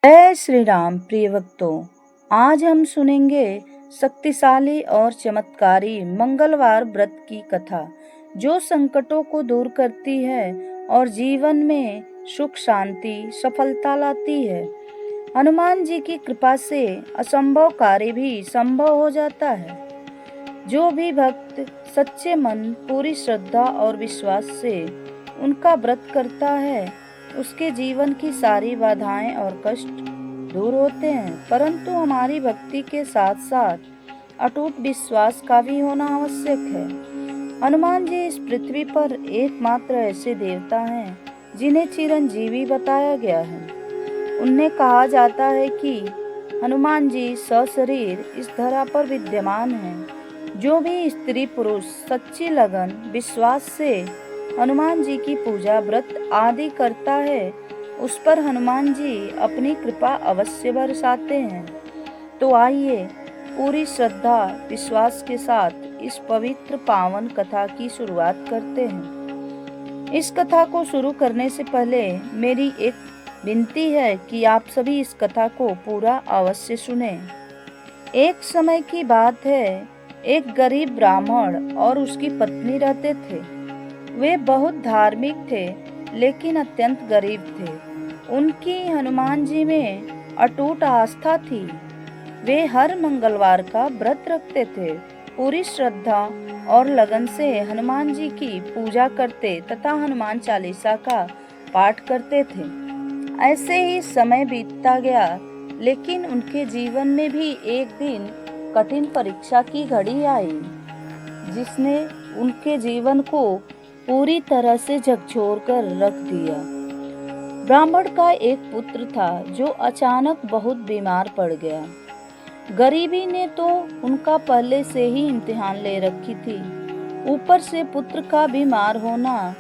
जय श्री राम। प्रिय भक्तों, आज हम सुनेंगे शक्तिशाली और चमत्कारी मंगलवार व्रत की कथा, जो संकटों को दूर करती है और जीवन में सुख शांति सफलता लाती है। हनुमान जी की कृपा से असंभव कार्य भी संभव हो जाता है। जो भी भक्त सच्चे मन, पूरी श्रद्धा और विश्वास से उनका व्रत करता है, उसके जीवन की सारी बाधाएं और कष्ट दूर होते हैं। परंतु हमारी भक्ति के साथ साथ अटूट विश्वास का भी होना आवश्यक है। हनुमान जी इस पृथ्वी पर एकमात्र ऐसे देवता हैं जिन्हें चिरंजीवी बताया गया है। उन्हें कहा जाता है कि हनुमान जी सशरीर इस धरा पर विद्यमान हैं। जो भी स्त्री पुरुष सच्ची लगन विश्वास से हनुमान जी की पूजा व्रत आदि करता है, उस पर हनुमान जी अपनी कृपा अवश्य बरसाते हैं। तो आइए पूरी श्रद्धा विश्वास के साथ इस पवित्र पावन कथा की शुरुआत करते हैं। इस कथा को शुरू करने से पहले मेरी एक विनती है कि आप सभी इस कथा को पूरा अवश्य सुनें। एक समय की बात है, एक गरीब ब्राह्मण और उसकी पत्नी रहते थे। वे बहुत धार्मिक थे लेकिन अत्यंत गरीब थे। उनकी हनुमान जी में अटूट आस्था थी। वे हर मंगलवार का व्रत रखते थे, पूरी श्रद्धा और लगन से हनुमान जी की पूजा करते तथा हनुमान चालीसा का पाठ करते थे। ऐसे ही समय बीतता गया, लेकिन उनके जीवन में भी एक दिन कठिन परीक्षा की घड़ी आई, जिसने उनके जीवन को पूरी तरह से झकझोर कर रख दिया। ब्राह्मण का एक पुत्र था जो अचानक बहुत बीमार पड़ गया। गरीबी ने तो उनका पहले से ही इम्तिहान ले रखी थी। ऊपर से पुत्र का बीमार होना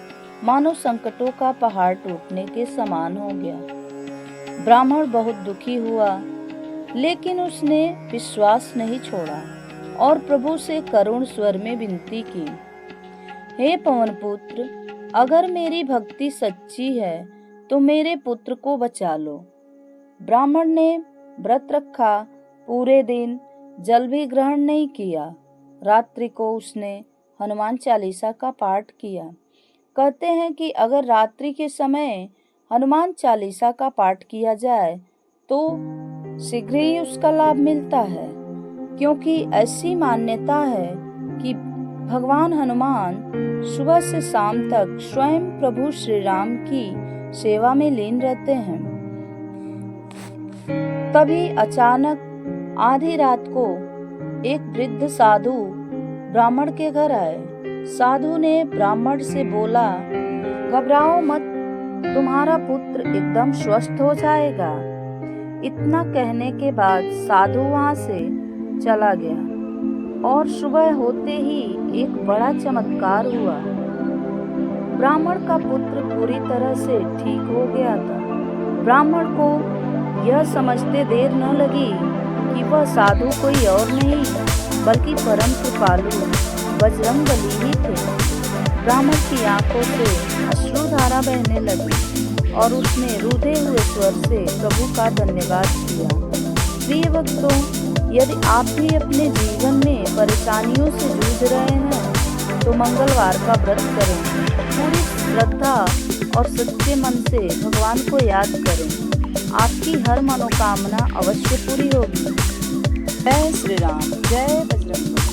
मानो संकटों का पहाड़ टूटने के समान हो गया। ब्राह्मण बहुत दुखी हुआ, लेकिन उसने विश्वास नहीं छोड़ा और प्रभु से करुण स्वर में विनती की, हे पवन पुत्र, अगर मेरी भक्ति सच्ची है तो मेरे पुत्र को बचा लो। ब्राह्मण ने व्रत रखा, पूरे दिन जल भी ग्रहण नहीं किया। रात्रि को उसने हनुमान चालीसा का पाठ किया। कहते हैं कि अगर रात्रि के समय हनुमान चालीसा का पाठ किया जाए तो शीघ्र ही उसका लाभ मिलता है, क्योंकि ऐसी मान्यता है कि भगवान हनुमान सुबह से शाम तक स्वयं प्रभु श्री राम की सेवा में लीन रहते हैं। तभी अचानक आधी रात को एक वृद्ध साधु ब्राह्मण के घर आए। साधु ने ब्राह्मण से बोला, घबराओ मत, तुम्हारा पुत्र एकदम स्वस्थ हो जाएगा। इतना कहने के बाद साधु वहां से चला गया और सुबह होते ही एक बड़ा चमत्कार हुआ। ब्राह्मण का पुत्र पूरी तरह से ठीक हो गया था। ब्राह्मण को यह समझते देर न लगी कि वह साधु कोई और नहीं बल्कि परम कृपालु बजरंगबली ही थे। ब्राह्मण की आंखों से अश्रुधारा बहने लगी और उसने रूधे हुए स्वर से प्रभु का धन्यवाद किया। प्रिय भक्तों, यदि आप भी अपने जीवन में परेशानियों से जूझ रहे हैं तो मंगलवार का व्रत करें। पूरी श्रद्धा और सच्चे मन से भगवान को याद करें। आपकी हर मनोकामना अवश्य पूरी होगी। जय श्री राम, जय बजरंग।